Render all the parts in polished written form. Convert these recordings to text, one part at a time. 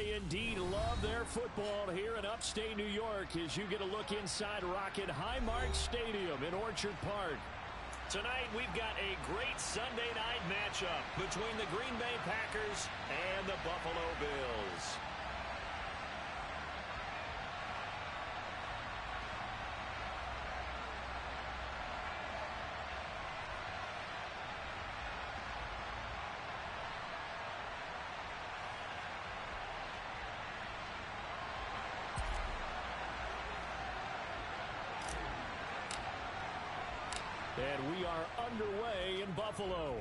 they indeed love their football here in upstate New York as you get a look inside Rocket Highmark Stadium in Orchard Park. Tonight, we've got a great Sunday night matchup between the Green Bay Packers and the Buffalo Bills. And we are underway in Buffalo.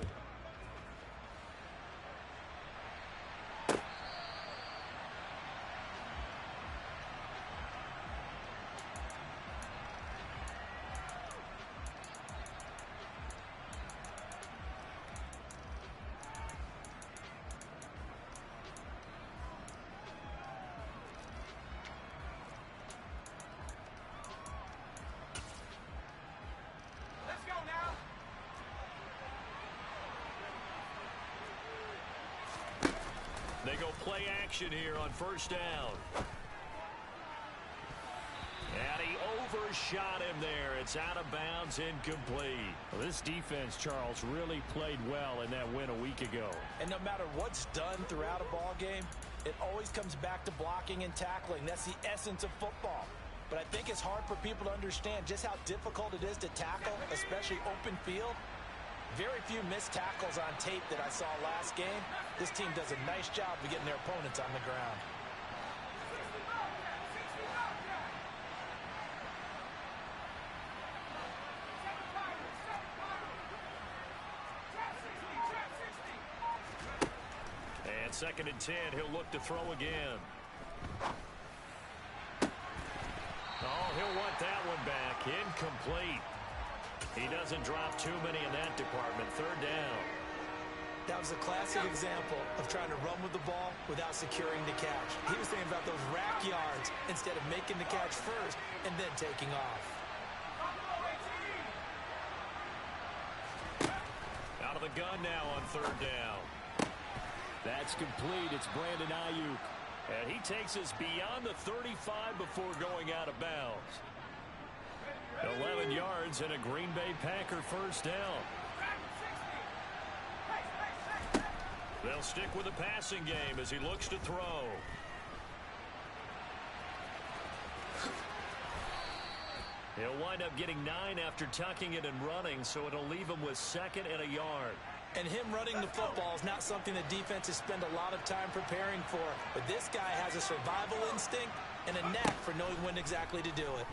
They go play action here on first down. And he overshot him there. It's out of bounds, incomplete. Well, this defense, Charles, really played well in that win a week ago. And no matter what's done throughout a ball game, it always comes back to blocking and tackling. That's the essence of football. But I think it's hard for people to understand just how difficult it is to tackle, especially open field. Very few missed tackles on tape that I saw last game. This team does a nice job of getting their opponents on the ground. And 2nd and 10, he'll look to throw again. Oh, he'll want that one back. Incomplete. He doesn't drop too many in that department. 3rd down. That was a classic example of trying to run with the ball without securing the catch. He was thinking about those rack yards instead of making the catch first and then taking off. Out of the gun now on 3rd down. That's complete. It's Brandon Ayuk. And he takes us beyond the 35 before going out of bounds. 11 yards and a Green Bay Packer first down. They'll stick with the passing game as he looks to throw. He'll wind up getting 9 after tucking it and running, so it'll leave him with 2nd and a yard. And him running the football is not something the defenses spend a lot of time preparing for. But this guy has a survival instinct and a knack for knowing when exactly to do it.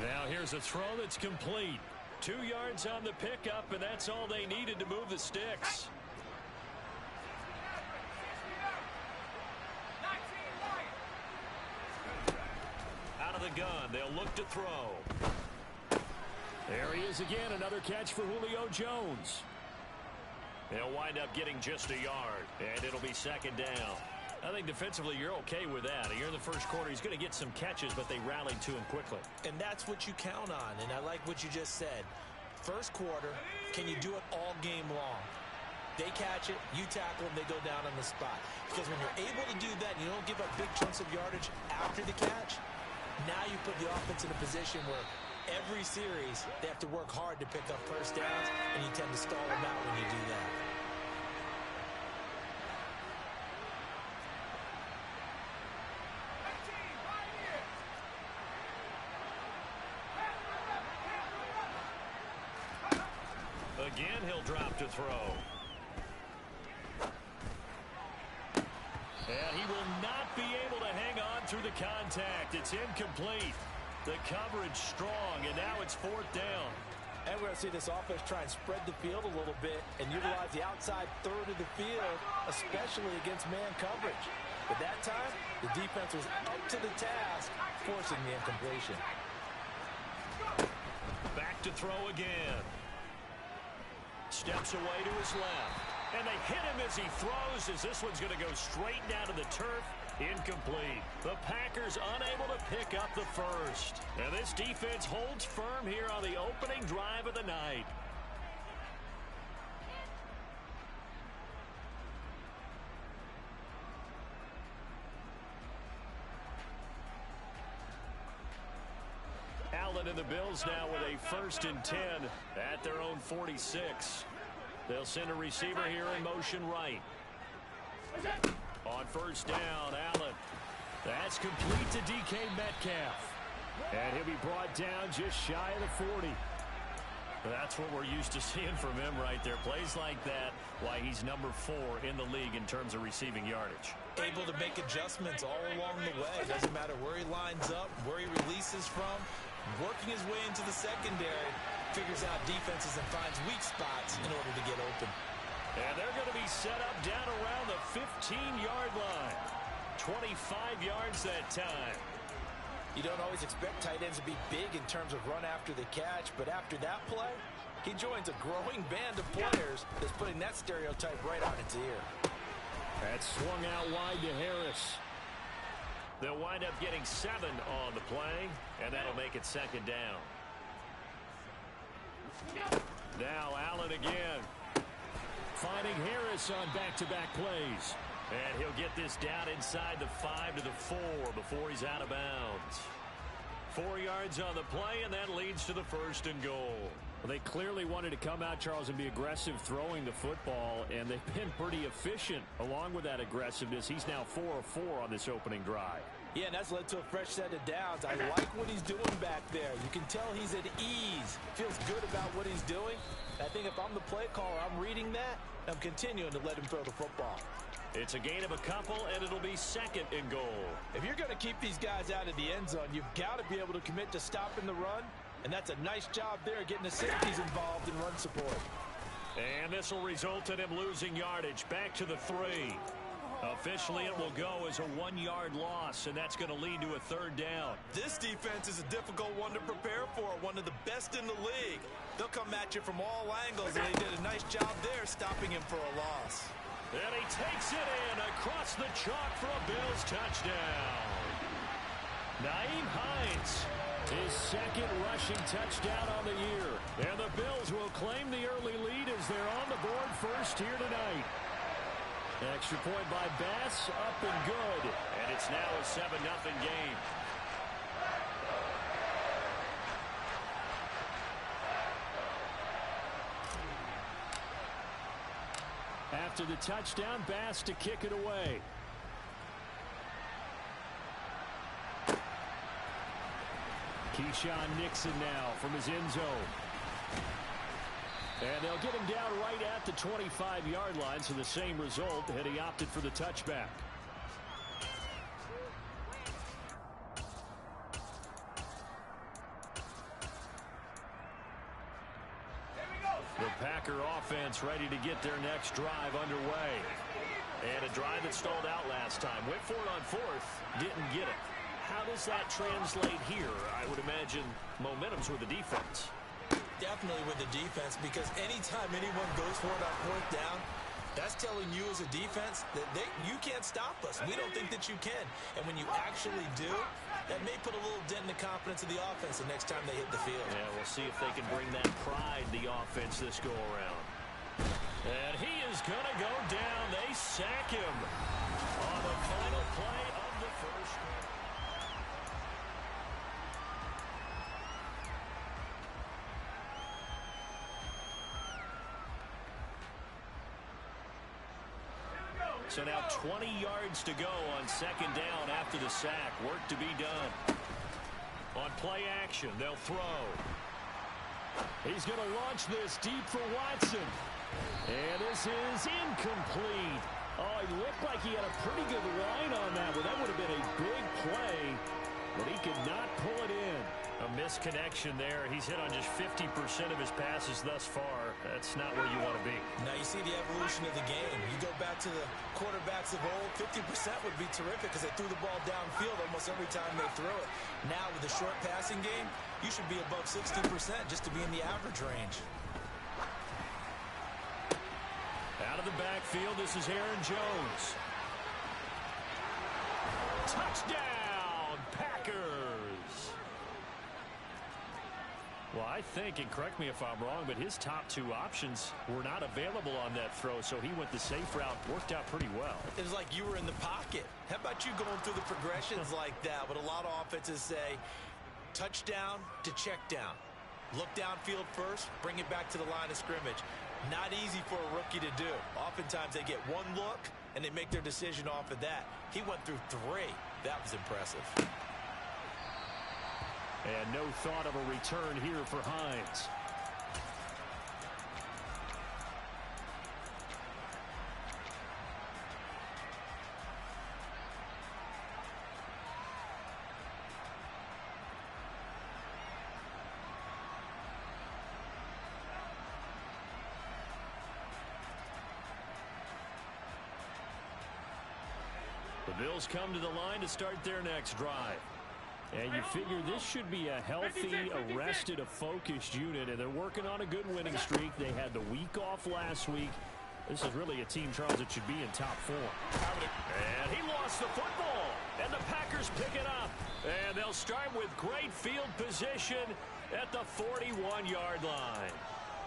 Now here's a throw that's complete. 2 yards on the pickup, and that's all they needed to move the sticks. Out of the gun, they'll look to throw. There he is again, another catch for Julio Jones. They'll wind up getting just a yard, and it'll be 2nd down. I think defensively you're okay with that. Here in the first quarter, he's going to get some catches, but they rallied to him quickly. And that's what you count on, and I like what you just said. First quarter, can you do it all game long? They catch it, you tackle them, they go down on the spot. Because when you're able to do that and you don't give up big chunks of yardage after the catch, now you put the offense in a position where every series they have to work hard to pick up first downs, and you tend to stall them out when you do that. Again, he'll drop to throw. And he will not be able to hang on through the contact. It's incomplete. The coverage strong, and now it's 4th down. And we're going to see this offense try and spread the field a little bit and utilize the outside third of the field, especially against man coverage. But that time, the defense was up to the task, forcing the incompletion. Back to throw again. Steps away to his left. And they hit him as he throws, as this one's going to go straight down to the turf. Incomplete. The Packers unable to pick up the first. And this defense holds firm here on the opening drive of the night. Allen and the Bills now with a 1st and 10 at their own 46. They'll send a receiver here in motion right. On 1st down, Allen. That's complete to DK Metcalf. And he'll be brought down just shy of the 40. That's what we're used to seeing from him right there. Plays like that, why he's number 4 in the league in terms of receiving yardage. Able to make adjustments all along the way. Doesn't matter where he lines up, where he releases from. Working his way into the secondary, figures out defenses and finds weak spots in order to get open. And they're going to be set up down around the 15-yard line. 25 yards that time. You don't always expect tight ends to be big in terms of run after the catch, but after that play, he joins a growing band of players that's putting that stereotype right on its ear. That's swung out wide to Harris. They'll wind up getting 7 on the play, and that'll make it 2nd down. Now Allen again. Finding Harris on back-to-back plays. And he'll get this down inside the 5 to the 4 before he's out of bounds. 4 yards on the play, and that leads to the 1st and goal. Well, they clearly wanted to come out, Charles, and be aggressive throwing the football, and they've been pretty efficient along with that aggressiveness. He's now 4 of 4 on this opening drive. Yeah, and that's led to a fresh set of downs. I like what he's doing back there. You can tell he's at ease. Feels good about what he's doing. I think if I'm the play caller, I'm reading that, and I'm continuing to let him throw the football. It's a gain of a couple, and it'll be 2nd and goal. If you're going to keep these guys out of the end zone, you've got to be able to commit to stopping the run, and that's a nice job there getting the safeties involved in run support. And this will result in him losing yardage back to the 3. Officially, it will go as a 1-yard loss, and that's going to lead to a 3rd down. This defense is a difficult one to prepare for, one of the best in the league. They'll come at you from all angles, and they did a nice job there stopping him for a loss. And he takes it in across the chalk for a Bills touchdown. Nyheim Hines, his 2nd rushing touchdown on the year. And the Bills will claim the early lead as they're on the board first here tonight. Extra point by Bass, up and good. And it's now a 7-0 game. After the touchdown, Bass to kick it away. Keyshawn Nixon now from his end zone. And they'll get him down right at the 25-yard line, so the same result, and he opted for the touchback. The Packer offense ready to get their next drive underway. And a drive that stalled out last time. Went for it on 4th, didn't get it. How does that translate here? I would imagine momentum's with the defense. Definitely with the defense, because anytime anyone goes for it on 4th down, that's telling you as a defense that you can't stop us. We don't think that you can. And when you actually do, that may put a little dent in the confidence of the offense the next time they hit the field. Yeah, we'll see if they can bring that pride, the offense, this go-around. And he is going to go down. They sack him on the final play of the first quarter. So now 20 yards to go on 2nd down after the sack. Work to be done. On play action, they'll throw. He's going to launch this deep for Watson. And this is incomplete. Oh, he looked like he had a pretty good line on that one. That would have been a big play, but he could not pull it in. A misconnection there. He's hit on just 50% of his passes thus far. That's not where you want to be. Now you see the evolution of the game. You go back to the quarterbacks of old, 50% would be terrific because they threw the ball downfield almost every time they threw it. Now with the short passing game, you should be above 60% just to be in the average range. Out of the backfield, this is Aaron Jones. Touchdown, Packers! Well, I think, and correct me if I'm wrong, but his top 2 options were not available on that throw, so he went the safe route. Worked out pretty well. It was like you were in the pocket. How about you going through the progressions like that? What a lot of offenses say, touchdown to check down. Look downfield first, bring it back to the line of scrimmage. Not easy for a rookie to do. Oftentimes they get one look, and they make their decision off of that. He went through 3. That was impressive. And no thought of a return here for Hines. The Bills come to the line to start their next drive. And you figure this should be a healthy, arrested, a focused unit, and they're working on a good winning streak. They had the week off last week. This is really a team, Charles, that should be in top form. And he lost the football, and the Packers pick it up. And they'll start with great field position at the 41-yard line.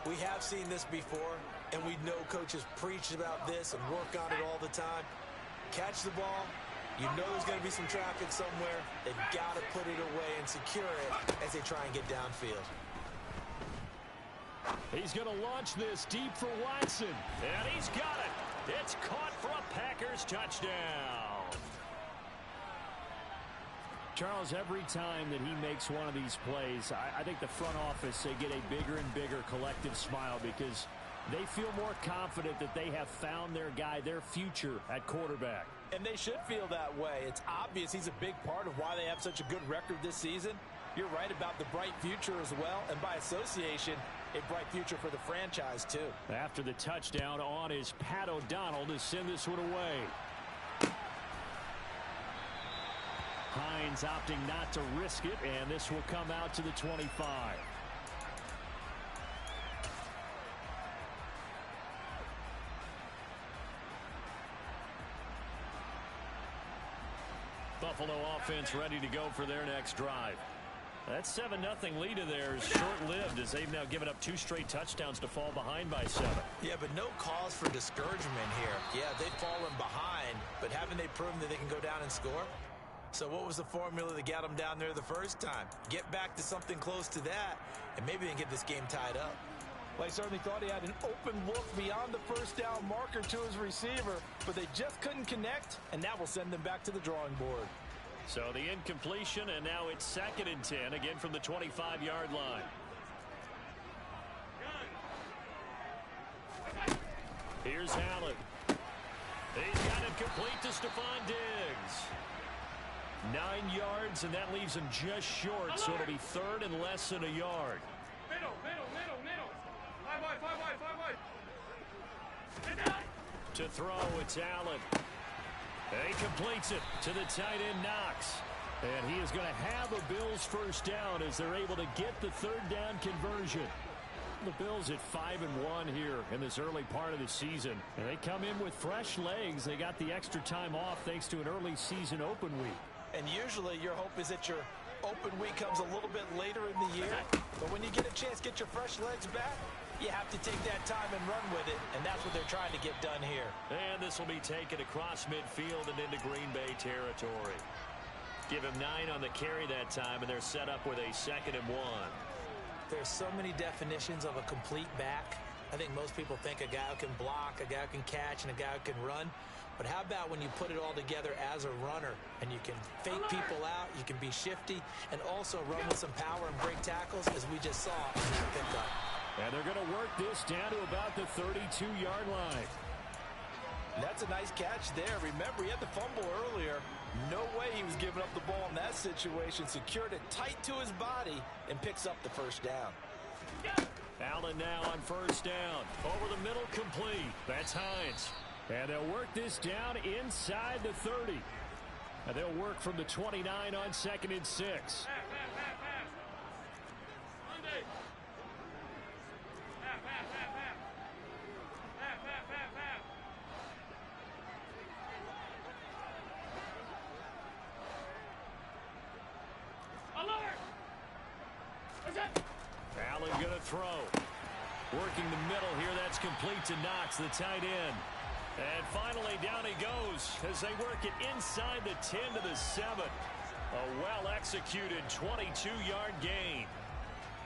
We have seen this before, and we know coaches preach about this and work on it all the time. Catch the ball. You know there's going to be some traffic somewhere. They've got to put it away and secure it as they try and get downfield. He's going to launch this deep for Watson. And he's got it. It's caught for a Packers touchdown. Charles, every time that he makes one of these plays, I think the front office, they get a bigger and bigger collective smile because they feel more confident that they have found their guy, their future at quarterback. And they should feel that way. It's obvious he's a big part of why they have such a good record this season. You're right about the bright future as well, and by association, a bright future for the franchise too. After the touchdown on is Pat O'Donnell to send this one away. Hines opting not to risk it, and this will come out to the 25. Buffalo offense ready to go for their next drive. That 7-0 lead of theirs short-lived as they've now given up 2 straight touchdowns to fall behind by 7. Yeah, but no cause for discouragement here. Yeah, they've fallen behind, but haven't they proven that they can go down and score? So what was the formula that got them down there the first time? Get back to something close to that, and maybe they can get this game tied up. Well, I certainly thought he had an open look beyond the first down marker to his receiver, but they just couldn't connect, and that will send them back to the drawing board. So the incompletion, and now it's 2nd and 10, again from the 25-yard line. Here's Allen. He's got it complete to Stephon Diggs. 9 yards, and that leaves him just short, so it'll be 3rd and less than a yard. Middle. 5 wide. To throw, it's Allen. He completes it to the tight end, Knox. And he is going to have a Bills first down as they're able to get the 3rd down conversion. The Bills at 5-1 here in this early part of the season. And they come in with fresh legs. They got the extra time off thanks to an early season open week. And usually your hope is that your open week comes a little bit later in the year. But when you get a chance to get your fresh legs back, you have to take that time and run with it, and that's what they're trying to get done here. And this will be taken across midfield and into Green Bay territory. Give him 9 on the carry that time, and they're set up with a 2nd and 1. There's so many definitions of a complete back. I think most people think a guy who can block, a guy who can catch, and a guy who can run. But how about when you put it all together as a runner, and you can fake people out, you can be shifty, and also run with some power and break tackles, as we just saw in that pickup. And they're going to work this down to about the 32-yard line. That's a nice catch there. Remember, he had the fumble earlier. No way he was giving up the ball in that situation. Secured it tight to his body and picks up the first down. Allen now on first down. Over the middle, complete. That's Hines. And they'll work this down inside the 30. And they'll work from the 29 on 2nd and 6. Allen going to throw. Working the middle here. That's complete to Knox, the tight end. And finally, down he goes as they work it inside the 10 to the 7. A well-executed 22-yard gain.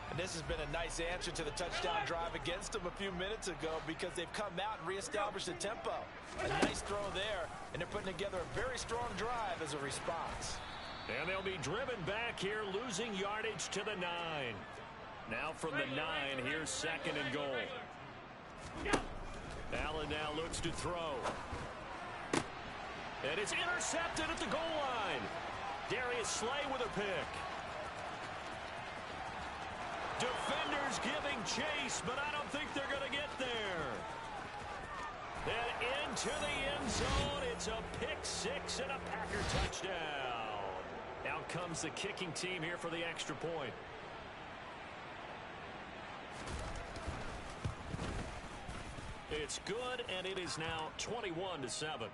And this has been a nice answer to the touchdown drive against them a few minutes ago because they've come out and reestablished the tempo. A nice throw there, and they're putting together a very strong drive as a response. And they'll be driven back here, losing yardage to the 9. Now from the 9, here's 2nd and goal. Allen now looks to throw. And it's intercepted at the goal line. Darius Slay with a pick. Defenders giving chase, but I don't think they're going to get there. And into the end zone, it's a pick 6 and a Packer touchdown. Out comes the kicking team here for the extra point. It's good, and it is now 21-7.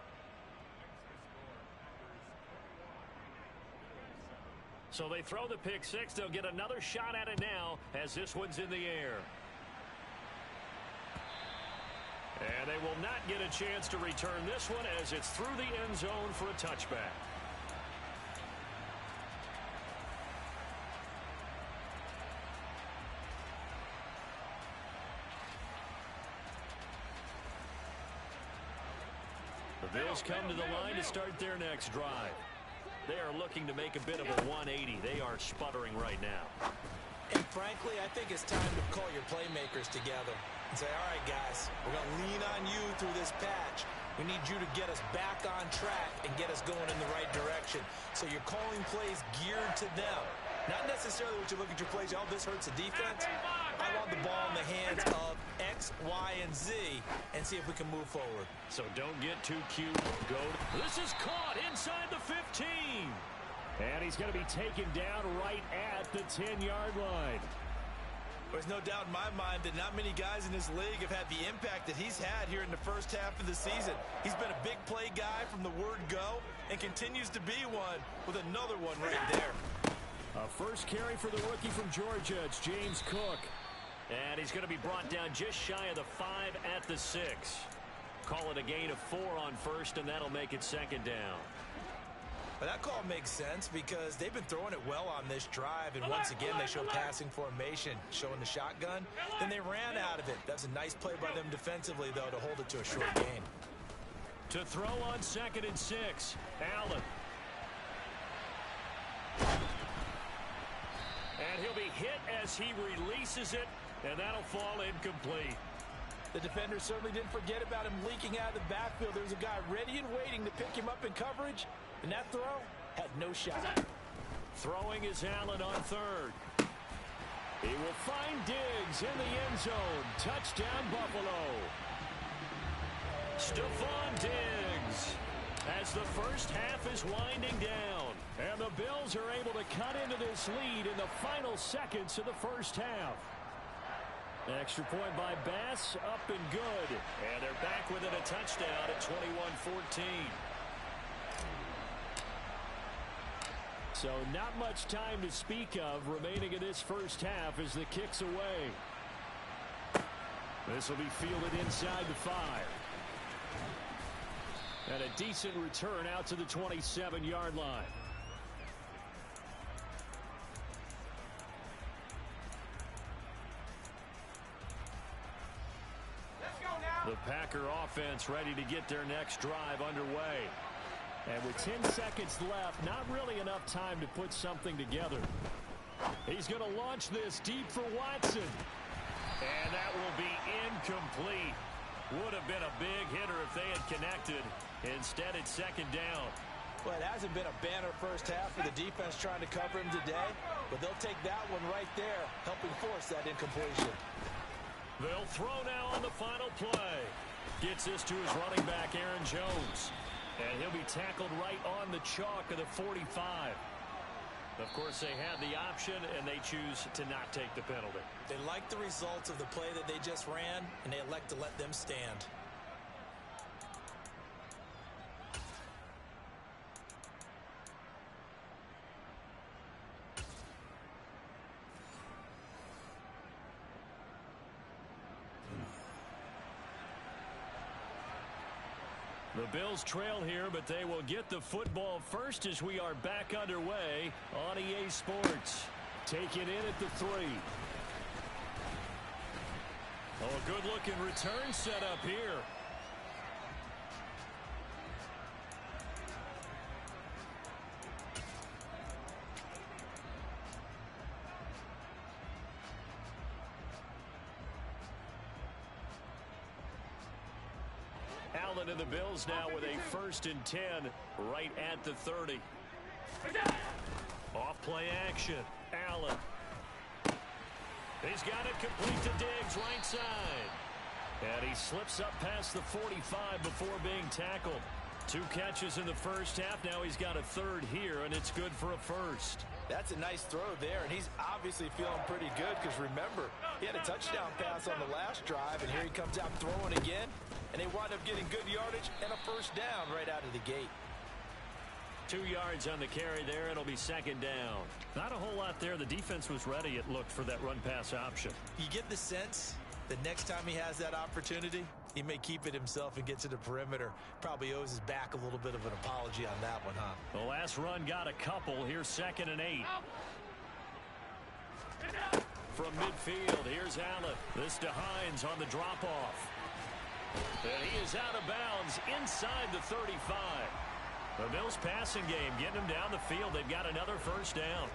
So they throw the pick 6. They'll get another shot at it now as this one's in the air. And they will not get a chance to return this one as it's through the end zone for a touchback. The Bills come to the line to start their next drive. They are looking to make a bit of a 180. They are sputtering right now. And frankly, I think it's time to call your playmakers together and say, all right, guys, we're going to lean on you through this patch. We need you to get us back on track and get us going in the right direction. So you're calling plays geared to them. Not necessarily what you look at your plays, oh, this hurts the defense. I want the ball in the hands of X, Y, and Z and see if we can move forward. So don't get too cute. This is caught inside the 15. And he's going to be taken down right at the 10-yard line. There's no doubt in my mind that not many guys in this league have had the impact that he's had here in the first half of the season. He's been a big play guy from the word go and continues to be one with another one right there. A first carry for the rookie from Georgia. It's James Cook. And he's going to be brought down just shy of the 5 at the 6. Call it a gain of 4 on first, and that'll make it 2nd down. But that call makes sense because they've been throwing it well on this drive, and once again they show passing formation, showing the shotgun. Then they ran out of it. That's a nice play by them defensively, though, to hold it to a short gain. To throw on 2nd and 6, Allen. And he'll be hit as he releases it, and that'll fall incomplete. The defender certainly didn't forget about him leaking out of the backfield. There's a guy ready and waiting to pick him up in coverage, and that throw had no shot. Throwing is Allen on 3rd. He will find Diggs in the end zone. Touchdown, Buffalo. Stephon Diggs as the first half is winding down. And the Bills are able to cut into this lead in the final seconds of the first half. Extra point by Bass, up and good. And they're back within a touchdown at 21-14. So not much time to speak of remaining in this first half as the kick's away. This will be fielded inside the 5. And a decent return out to the 27-yard line. The Packer offense ready to get their next drive underway. And with 10 seconds left, not really enough time to put something together. He's going to launch this deep for Watson. And that will be incomplete. Would have been a big hitter if they had connected. Instead, it's 2nd down. Well, it hasn't been a banner first half for the defense trying to cover him today, but they'll take that one right there, helping force that incompletion. They'll throw now on the final play. Gets this to his running back, Aaron Jones. And he'll be tackled right on the chalk of the 45. Of course, they had the option, and they choose to not take the penalty. They like the results of the play that they just ran, and they elect to let them stand. The Bills trail here, but they will get the football first as we are back underway on EA Sports. Taking in at the 3. Oh, a good-looking return set up here. Allen and the Bills now with a 1st and 10 right at the 30. Off play action. Allen. He's got it complete to Diggs right side. And he slips up past the 45 before being tackled. 2 catches in the first half. Now he's got a 3rd here, and it's good for a 1st. That's a nice throw there, and he's obviously feeling pretty good because, remember, he had a touchdown pass on the last drive, and here he comes out throwing again, and they wind up getting good yardage and a 1st down right out of the gate. 2 yards on the carry there. It'll be 2nd down. Not a whole lot there. The defense was ready, it looked, for that run-pass option. You get the sense that next time he has that opportunity, he may keep it himself and get to the perimeter. Probably owes his back a little bit of an apology on that one, huh? The last run got a couple. Here's 2nd and 8. From midfield, here's Allen. This to Hines on the drop-off. And he is out of bounds inside the 35. The Bills passing game getting him down the field. They've got another 1st down.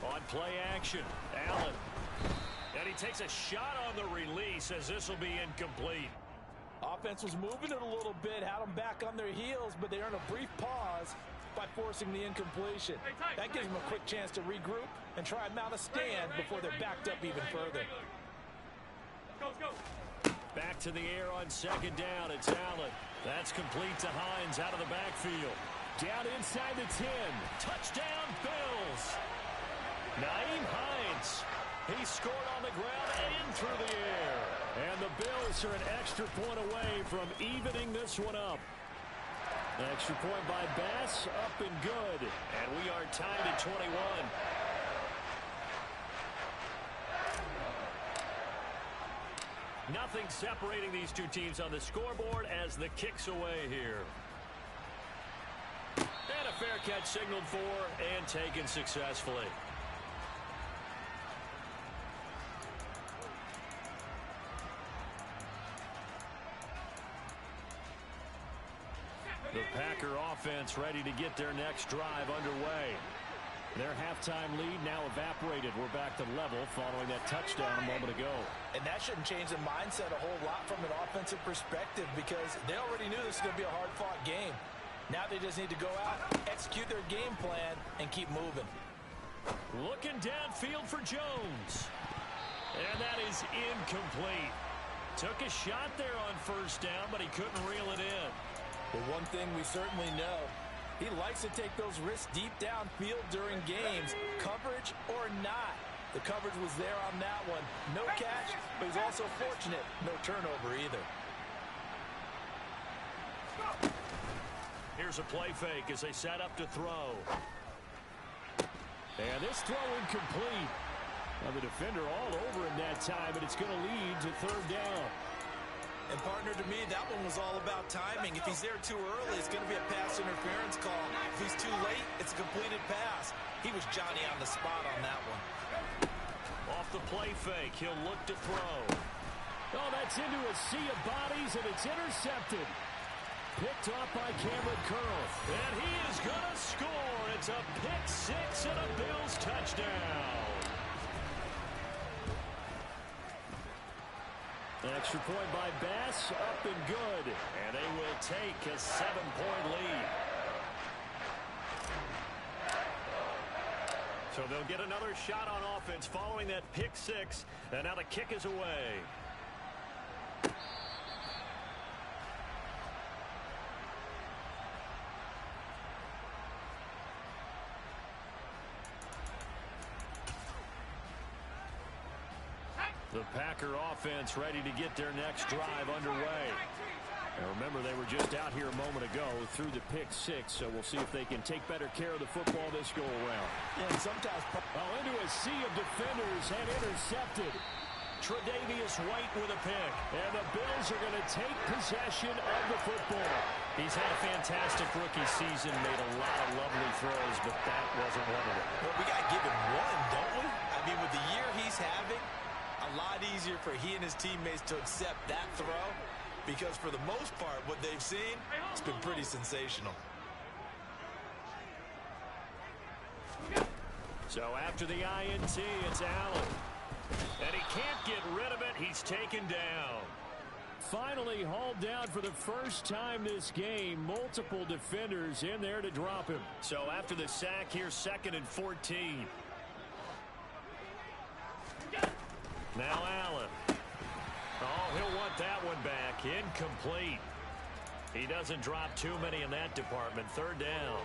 On play action, Allen. And he takes a shot on the release as this will be incomplete. Offense was moving it a little bit, had them back on their heels, but they earned a brief pause by forcing the incompletion. That gives them a quick chance to regroup and try and mount a stand before they're backed up even further. Back to the air on 2nd down. It's Allen. That's complete to Hines out of the backfield. Down inside the 10. Touchdown, Bills. Nyheim Hines. He scored on the ground and in through the air. And the Bills are an extra point away from evening this one up. An extra point by Bass, up and good. And we are tied at 21. Nothing separating these 2 teams on the scoreboard as the kick's away here. And a fair catch signaled for and taken successfully. The Packer offense ready to get their next drive underway. Their halftime lead now evaporated. We're back to level following that touchdown a moment ago. And that shouldn't change the mindset a whole lot from an offensive perspective because they already knew this was going to be a hard-fought game. Now they just need to go out, execute their game plan, and keep moving. Looking downfield for Jones. And that is incomplete. Took a shot there on 1st down, but he couldn't reel it in. But one thing we certainly know, he likes to take those risks deep downfield during games, coverage or not. The coverage was there on that one. No catch, but he's also fortunate. No turnover either. Here's a play fake as they set up to throw. And this throw incomplete. Now the defender all over him that time, but it's going to lead to 3rd down. And, partner, to me, that one was all about timing. If he's there too early, it's going to be a pass interference call. If he's too late, it's a completed pass. He was Johnny on the spot on that one. Off the play fake, he'll look to throw. Oh, that's into a sea of bodies, and it's intercepted. Picked off by Cameron Curl. And he is going to score. It's a pick 6 and a Bills touchdown. Extra point by Bass, up and good. And they will take a 7-point lead. So they'll get another shot on offense following that pick 6. And now the kick is away. The Packer offense ready to get their next drive underway. And remember, they were just out here a moment ago through the pick 6, so we'll see if they can take better care of the football this go-around. Yeah, and sometimes... into a sea of defenders and intercepted. Tre'Davious White with a pick. And the Bills are going to take possession of the football. He's had a fantastic rookie season, made a lot of lovely throws, but that wasn't one of them. Well, we got to give him one, don't we? I mean, with the year he's having, a lot easier for he and his teammates to accept that throw, because for the most part, what they've seen, it's been pretty sensational. So after the INT, it's Allen. And he can't get rid of it. He's taken down. Finally hauled down for the first time this game. Multiple defenders in there to drop him. So after the sack, here's 2nd and 14. Now Allen. Oh, he'll want that one back. Incomplete. He doesn't drop too many in that department. 3rd down.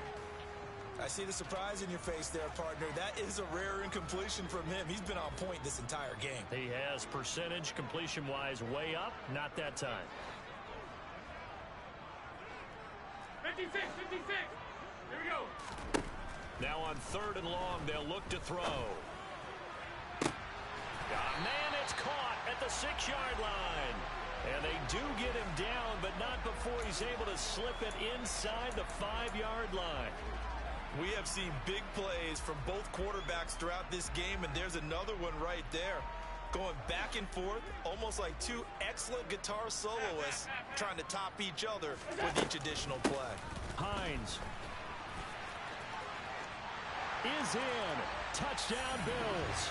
I see the surprise in your face there, partner. That is a rare incompletion from him. He's been on point this entire game. He has percentage completion-wise way up. Not that time. 56. Here we go. Now on 3rd and long, they'll look to throw. Man, it's caught at the 6-yard line. And they do get him down, but not before he's able to slip it inside the 5-yard line. We have seen big plays from both quarterbacks throughout this game, and there's another one right there. Going back and forth, almost like two excellent guitar soloists trying to top each other with each additional play. Hines is in. Touchdown, Bills.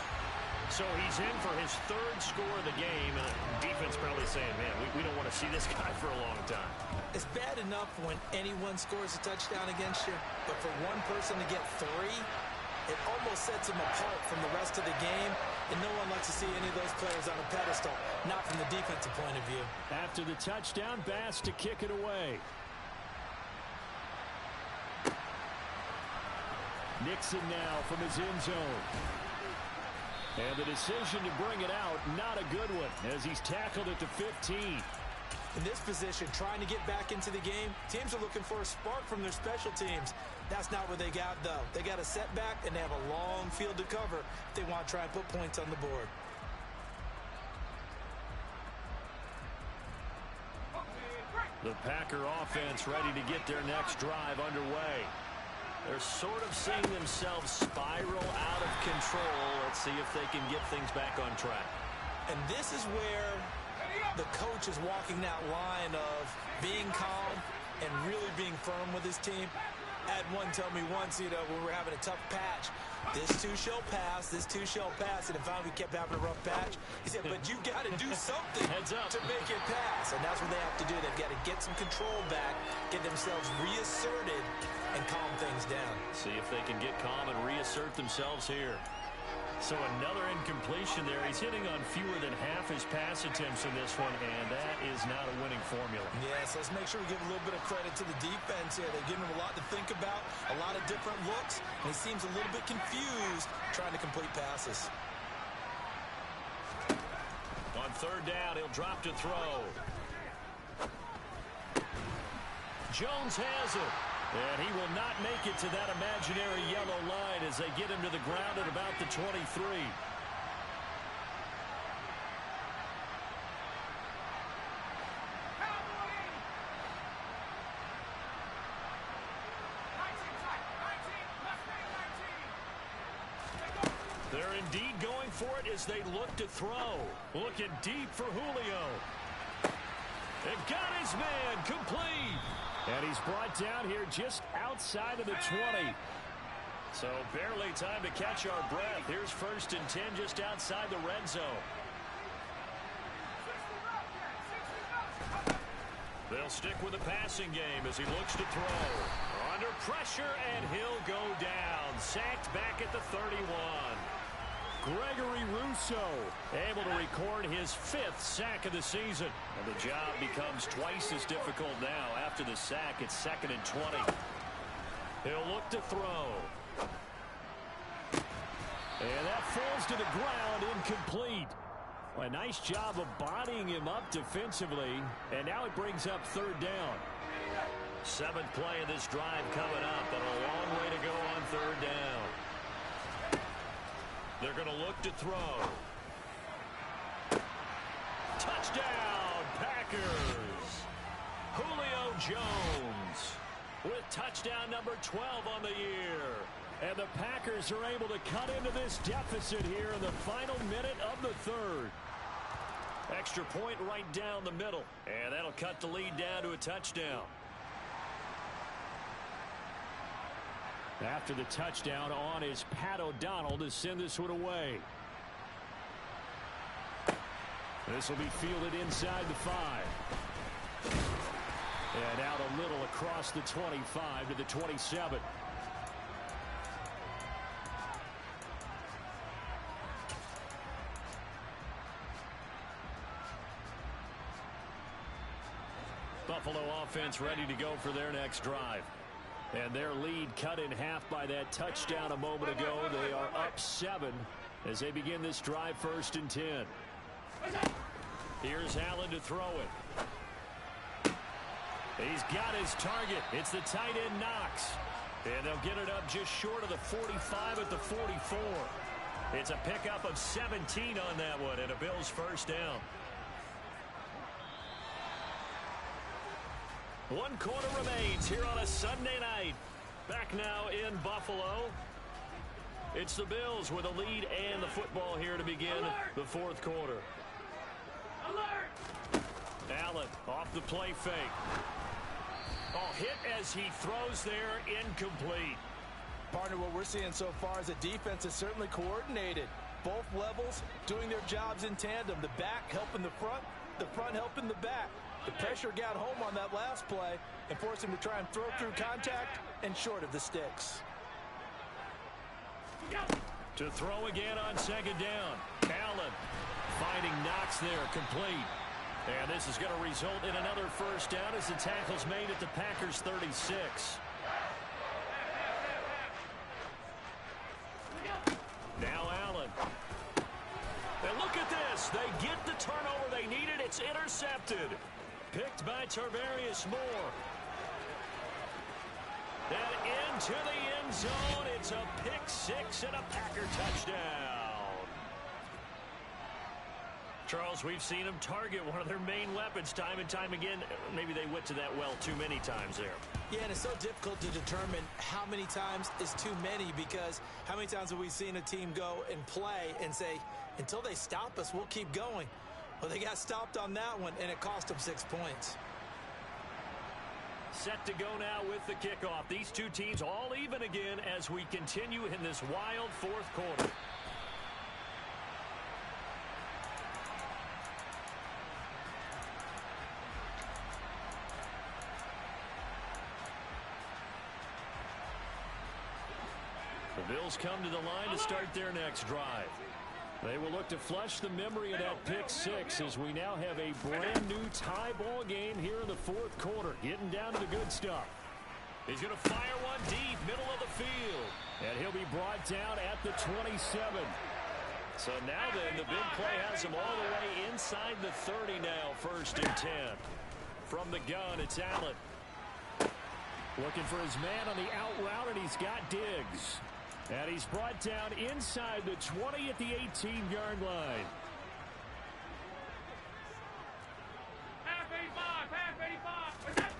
So he's in for his 3rd score of the game. Defense probably saying, man, we don't want to see this guy for a long time. It's bad enough when anyone scores a touchdown against you, but for one person to get 3, it almost sets him apart from the rest of the game, and no one likes to see any of those players on a pedestal, not from the defensive point of view. After the touchdown, Bass to kick it away. Nixon now from his end zone. And the decision to bring it out, not a good one, as he's tackled at the 15. In this position, trying to get back into the game, teams are looking for a spark from their special teams. That's not what they got, though. They got a setback, and they have a long field to cover if they want to try and put points on the board. The Packer offense ready to get their next drive underway. They're sort of seeing themselves spiral out of control. Let's see if they can get things back on track. And this is where the coach is walking that line of being calm and really being firm with his team. I had one tell me once, when we were having a tough patch, this too shall pass, this too shall pass, and finally we kept having a rough patch. He said, but you got to do something to make it pass, and that's what they have to do. They've got to get some control back, get themselves reasserted, and calm things down. See if they can get calm and reassert themselves here. So another incompletion there. He's hitting on fewer than half his pass attempts in this one, and that is not a winning formula. Yes, let's make sure we give a little bit of credit to the defense here. They're giving him a lot to think about, a lot of different looks, and he seems a little bit confused trying to complete passes. On 3rd down, he'll drop to throw. Jones has it. And he will not make it to that imaginary yellow line as they get him to the ground at about the 23. They're indeed going for it as they look to throw. Looking deep for Julio. They've got his man complete. And he's brought down here just outside of the 20. So barely time to catch our breath. Here's 1st and 10 just outside the red zone. They'll stick with the passing game as he looks to throw. Under pressure, and he'll go down. Sacked back at the 31. Gregory Rousseau able to record his 5th sack of the season. And the job becomes twice as difficult now. After the sack, it's 2nd and 20. He'll look to throw. And that falls to the ground, incomplete. A nice job of bodying him up defensively. And now it brings up 3rd down. 7th play of this drive coming up, and a long way to go on 3rd down. They're going to look to throw. Jones with touchdown number 12 on the year. And the Packers are able to cut into this deficit here in the final minute of the third. Extra point right down the middle. And that'll cut the lead down to a touchdown. After the touchdown on is Pat O'Donnell to send this one away. This will be fielded inside the 5. And out a little across the 25 to the 27. Buffalo offense ready to go for their next drive. And their lead cut in half by that touchdown a moment ago. They are up 7 as they begin this drive 1st and 10. Here's Allen to throw it. He's got his target. It's the tight end Knox. And they'll get it up just short of the 45 at the 44. It's a pickup of 17 on that one and a Bills first down. 1 quarter remains here on a Sunday night. Back now in Buffalo. It's the Bills with a lead and the football here to begin the 4th quarter. Allen off the play fake. Oh, hit as he throws there, incomplete. Partner, what we're seeing so far is the defense is certainly coordinated. Both levels doing their jobs in tandem. The back helping the front helping the back. The pressure got home on that last play and forced him to try and throw through contact and short of the sticks. To throw again on 2nd down. Allen finding Knox there, complete. And this is going to result in another first down as the tackle's made at the Packers 36. Now Allen. And look at this. They get the turnover they needed. It's intercepted. Picked by Tarvarius Moore. And into the end zone. It's a pick 6 and a Packer touchdown. Charles, we've seen them target one of their main weapons time and time again. Maybe they went to that well too many times there. Yeah, and it's so difficult to determine how many times is too many, because how many times have we seen a team go and play and say, until they stop us, we'll keep going. Well, they got stopped on that one, and it cost them 6 points. Set to go now with the kickoff. These two teams all even again as we continue in this wild 4th quarter. The Bills come to the line to start their next drive. They will look to flush the memory of that pick 6 as we now have a brand new tie ball game here in the 4th quarter. Getting down to the good stuff. He's going to fire one deep, middle of the field. And he'll be brought down at the 27. So now then, the big play has him all the way inside the 30 now, 1st and 10. From the gun, it's Allen. Looking for his man on the out route, and he's got Diggs. And he's brought down inside the 20 at the 18-yard line. Half 85.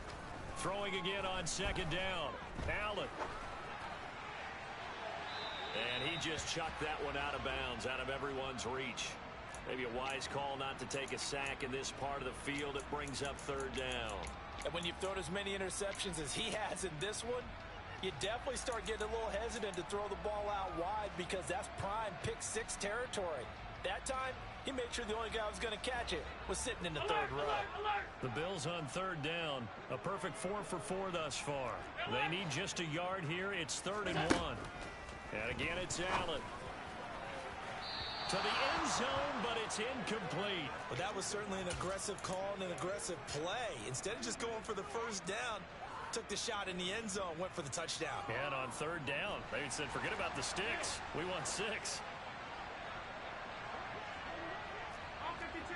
Throwing again on 2nd down. Allen. And he just chucked that one out of bounds, out of everyone's reach. Maybe a wise call not to take a sack in this part of the field. It brings up 3rd down. And when you've thrown as many interceptions as he has in this one, you definitely start getting a little hesitant to throw the ball out wide, because that's prime pick 6 territory. That time, he made sure the only guy who was going to catch it was sitting in the 3rd row. The Bills on 3rd down. A perfect 4 for 4 thus far. They need just a yard here. It's 3rd and 1. And again, it's Allen. To the end zone, but it's incomplete. Well, that was certainly an aggressive call and an aggressive play. Instead of just going for the first down, took the shot in the end zone, went for the touchdown. And on 3rd down, they said, forget about the sticks. We want 6. All 52.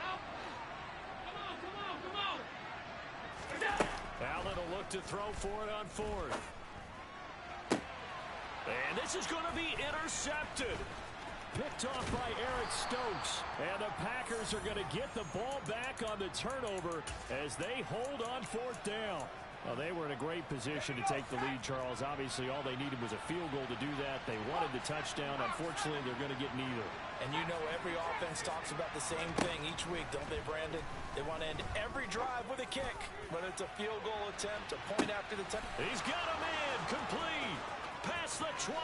Come on. Allen will look to throw for it on 4th. And this is going to be intercepted. picked off by Eric Stokes. And the Packers are going to get the ball back on the turnover as they hold on fourth down. Well, they were in a great position to take the lead, Charles. Obviously, all they needed was a field goal to do that. They wanted the touchdown. Unfortunately, they're going to get neither. And you know every offense talks about the same thing each week, don't they, Brandon? They want to end every drive with a kick, whether it's a field goal attempt, a point after the touch. He's got a man complete. Past the 20.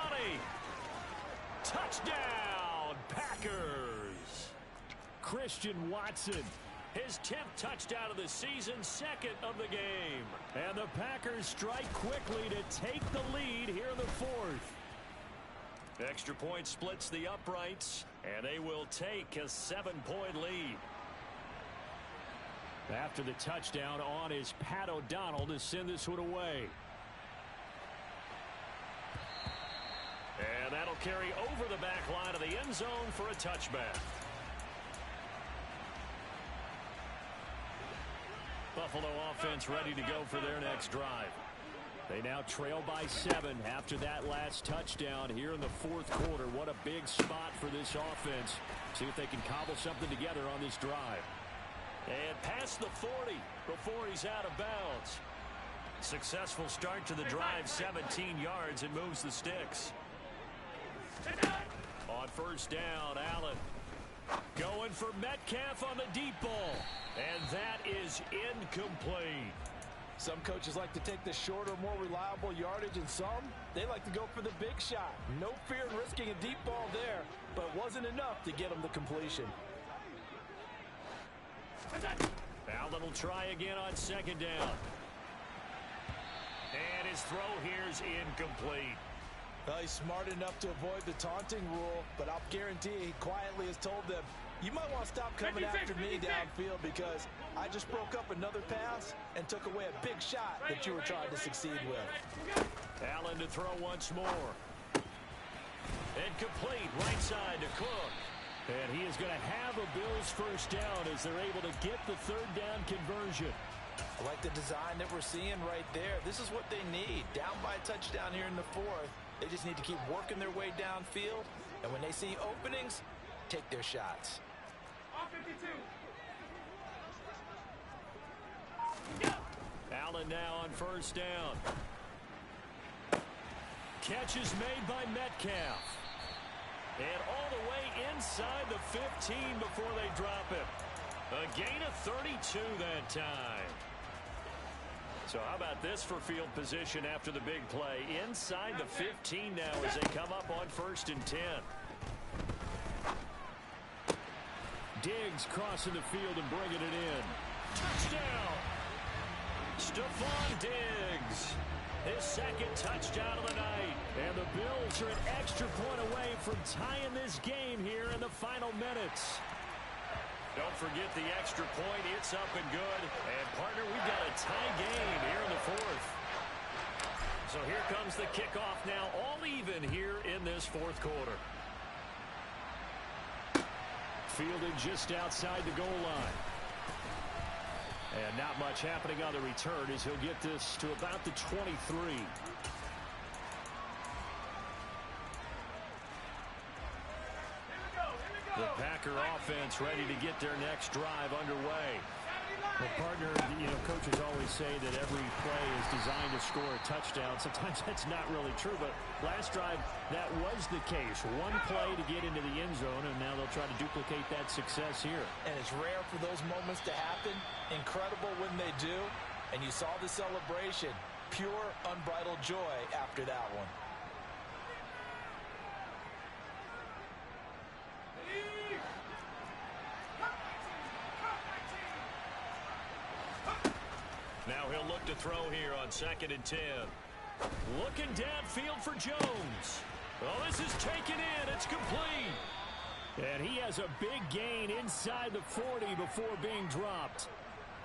Touchdown, Packers. Christian Watson. His 10th touchdown of the season, second of the game. And the Packers strike quickly to take the lead here in the fourth. Extra point splits the uprights, and they will take a 7-point lead. After the touchdown, on is Pat O'Donnell to send this one away. And that'll carry over the back line of the end zone for a touchback. Buffalo offense ready to go for their next drive. They now trail by 7 after that last touchdown here in the fourth quarter. What a big spot for this offense. See if they can cobble something together on this drive. And past the 40 before he's out of bounds. Successful start to the drive, 17 yards, and moves the sticks. On first down, Allen going for Metcalf on the deep ball. And that is incomplete. Some coaches like to take the shorter, more reliable yardage, and some, they like to go for the big shot. No fear in risking a deep ball there, but it wasn't enough to get them the completion. Allen will try again on second down. And his throw here is incomplete. Well, he's smart enough to avoid the taunting rule, but I'll guarantee he quietly has told them, you might want to stop coming after me downfield because I just broke up another pass and took away a big shot that you were trying to succeed with. Allen to throw once more. And complete right side to Cook. And he is going to have a Bills first down as they're able to get the third down conversion. I like the design that we're seeing right there. This is what they need. Down by a touchdown here in the fourth. They just need to keep working their way downfield. And when they see openings, take their shots. Allen now on first down. Catch is made by Metcalf. And all the way inside the 15 before they drop it. A gain of 32 that time. So how about this for field position after the big play? Inside the 15 now as they come up on 1st and 10. Diggs crossing the field and bringing it in. Touchdown! Stephon Diggs. His second touchdown of the night. And the Bills are an extra point away from tying this game here in the final minutes. Don't forget the extra point. It's up and good. And, partner, we've got a tie game here in the fourth. So here comes the kickoff now, all even here in this fourth quarter. Fielded just outside the goal line. And not much happening on the return as he'll get this to about the 23. The Packer offense ready to get their next drive underway. Well, partner, coaches always say that every play is designed to score a touchdown. Sometimes that's not really true, but last drive, that was the case. One play to get into the end zone, and now they'll try to duplicate that success here. And it's rare for those moments to happen. Incredible when they do. And you saw the celebration. Pure, unbridled joy after that one. Now he'll look to throw here on 2nd and 10. Looking downfield for Jones. Oh, this is taken in. It's complete. And he has a big gain inside the 40 before being dropped.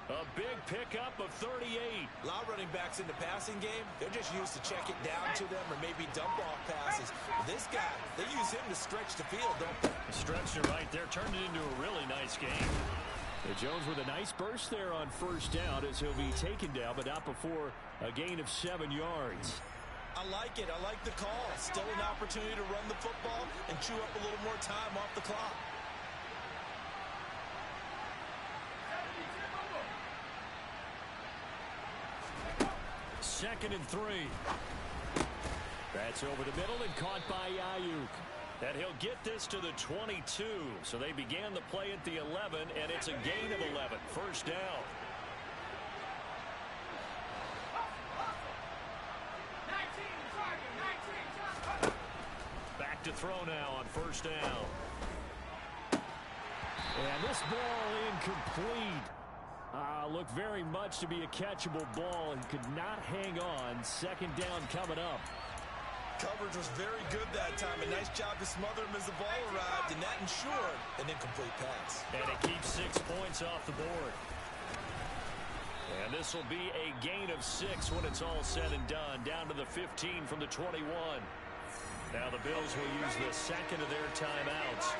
A big pickup of 38. A lot of running backs in the passing game, they're just used to check it down to them or maybe dump off passes. This guy, they use him to stretch the field, don't they? Stretched it right there, turned it into a really nice game. Jones with a nice burst there on first down as he'll be taken down, but not before a gain of 7 yards. I like it. I like the call. Still an opportunity to run the football and chew up a little more time off the clock. Second and 3. That's over the middle and caught by Ayuk. And he'll get this to the 22. So they began the play at the 11, and it's a gain of 11. First down. Back to throw now on first down. And this ball incomplete. Looked very much to be a catchable ball and could not hang on. Second down coming up. Coverage was very good that time. A nice job to smother him as the ball arrived, and that ensured an incomplete pass. And it keeps 6 points off the board. And this will be a gain of 6 when it's all said and done. Down to the 15 from the 21. Now the Bills will use the second of their timeouts,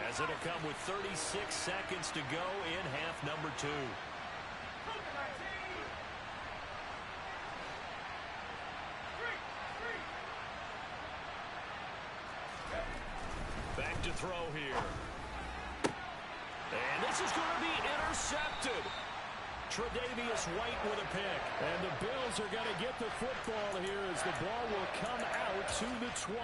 as it'll come with 36 seconds to go in half number 2. Back to throw here. And this is going to be intercepted. Tre'Davious White with a pick. And the Bills are going to get the football here as the ball will come out to the 20.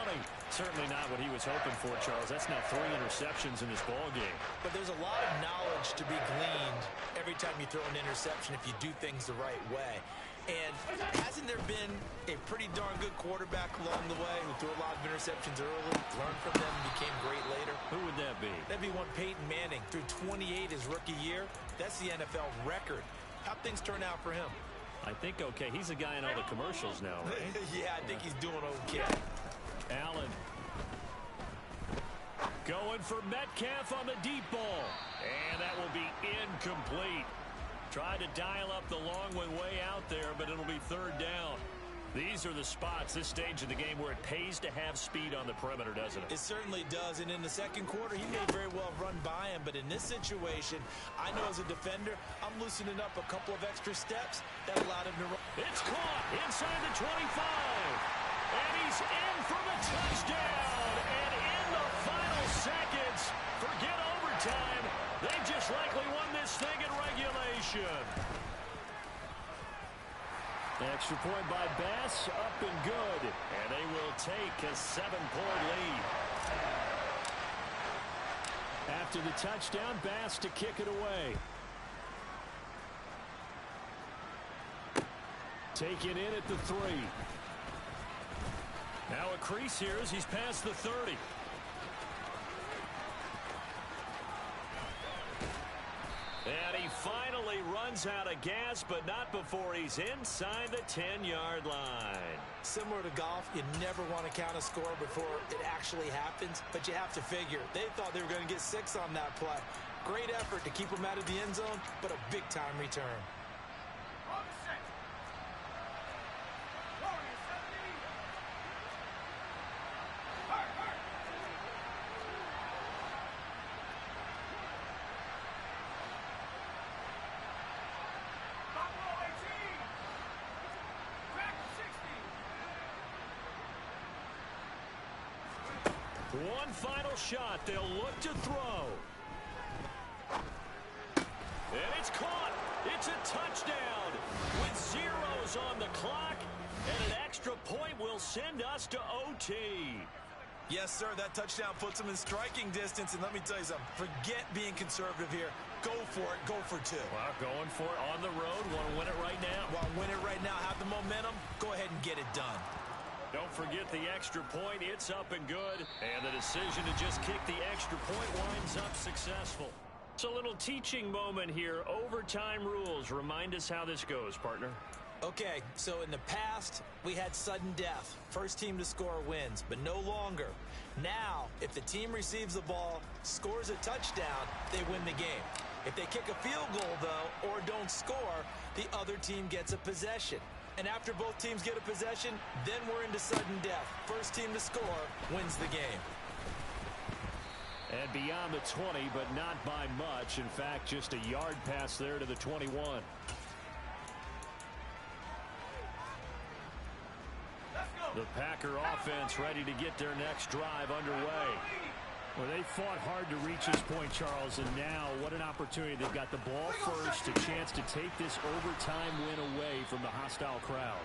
Certainly not what he was hoping for, Charles. That's now 3 interceptions in this ball game. But there's a lot of knowledge to be gleaned every time you throw an interception if you do things the right way. And hasn't there been a pretty darn good quarterback along the way who threw a lot of interceptions early, learned from them, and became great later? Who would that be? That'd be one Peyton Manning. Threw 28 his rookie year. That's the NFL record. How'd things turn out for him? I think okay. He's a guy in all the commercials now, right? Yeah, I think he's doing okay. Allen. Going for Metcalf on the deep ball. And that will be incomplete. Tried to dial up the long one way out there, but it'll be third down. These are the spots, this stage of the game, where it pays to have speed on the perimeter, doesn't it? It certainly does, and in the second quarter, he may very well run by him, but in this situation, I know as a defender, I'm loosening up a couple of extra steps that allowed him to run. It's caught inside the 25, and he's in for the touchdown, and in the final seconds, forget overtime, they just likely won this thing in regulation. Extra point by Bass, up and good. And they will take a 7-point lead. After the touchdown, Bass to kick it away. Taken in at the 3. Now a crease here as he's past the 30. And he finally runs out of gas, but not before he's inside the 10-yard line. Similar to golf, you never want to count a score before it actually happens, but you have to figure. They thought they were going to get 6 on that play. Great effort to keep them out of the end zone, but a big-time return. One final shot. They'll look to throw. And it's caught. It's a touchdown with zeros on the clock. And an extra point will send us to OT. Yes, sir, that touchdown puts him in striking distance. And let me tell you something. Forget being conservative here. Go for it. Go for 2. Well, going for it on the road. Want to win it right now. Want to win it right now. Have the momentum. Go ahead and get it done. Don't forget the extra point. It's up and good. And the decision to just kick the extra point winds up successful. It's a little teaching moment here. Overtime rules. Remind us how this goes, partner. Okay, so in the past, we had sudden death. First team to score wins, but no longer. Now, if the team receives the ball, scores a touchdown, they win the game. If they kick a field goal, though, or don't score, the other team gets a possession. And after both teams get a possession, then we're into sudden death. First team to score wins the game. And beyond the 20, but not by much. In fact, just a yard pass there to the 21. Let's go. The Packer offense ready to get their next drive underway. Well, they fought hard to reach this point, Charles, and now what an opportunity. They've got the ball first, a chance to take this overtime win away from the hostile crowd.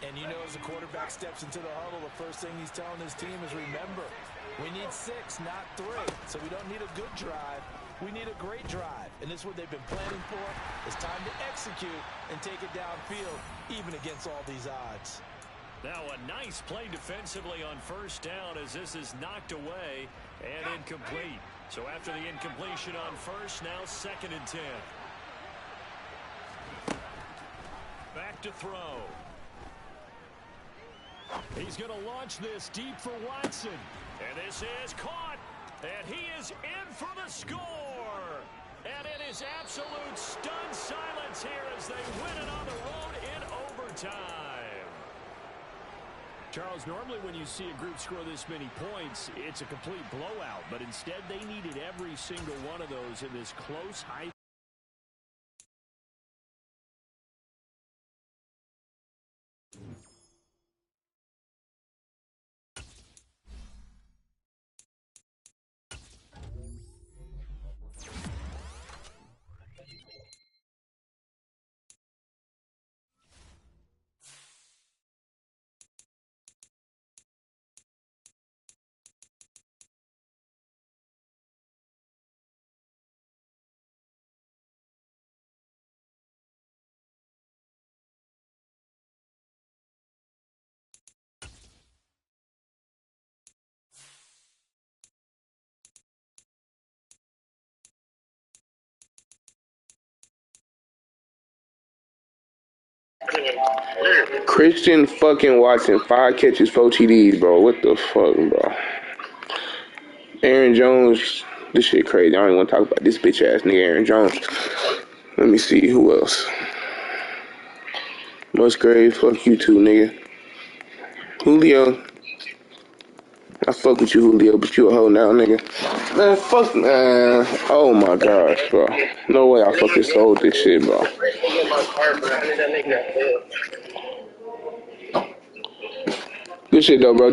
And you know, as the quarterback steps into the huddle, the first thing he's telling his team is, remember, we need 6, not 3. So we don't need a good drive. We need a great drive. And this is what they've been planning for. It's time to execute and take it downfield, even against all these odds. Now a nice play defensively on first down as this is knocked away and incomplete. So after the incompletion on first, now 2nd and 10. Back to throw. He's going to launch this deep for Watson. And this is caught. And he is in for the score. And it is absolute stunned silence here as they win it on the road in overtime. Charles, normally when you see a group score this many points, it's a complete blowout. But instead, they needed every single one of those in this close, high. Christian fucking Watson, 5 catches, 4 TDs, bro. What the fuck, bro? Aaron Jones, this shit crazy. I don't even want to talk about this bitch ass nigga Aaron Jones. Let me see who else. Musgrave, fuck you too, nigga. Julio, I fuck with you, Julio, but you a hoe now, nigga. Man, fuck, man. Oh my gosh, bro. No way I fucking sold this shit, bro. Good shit though, bro.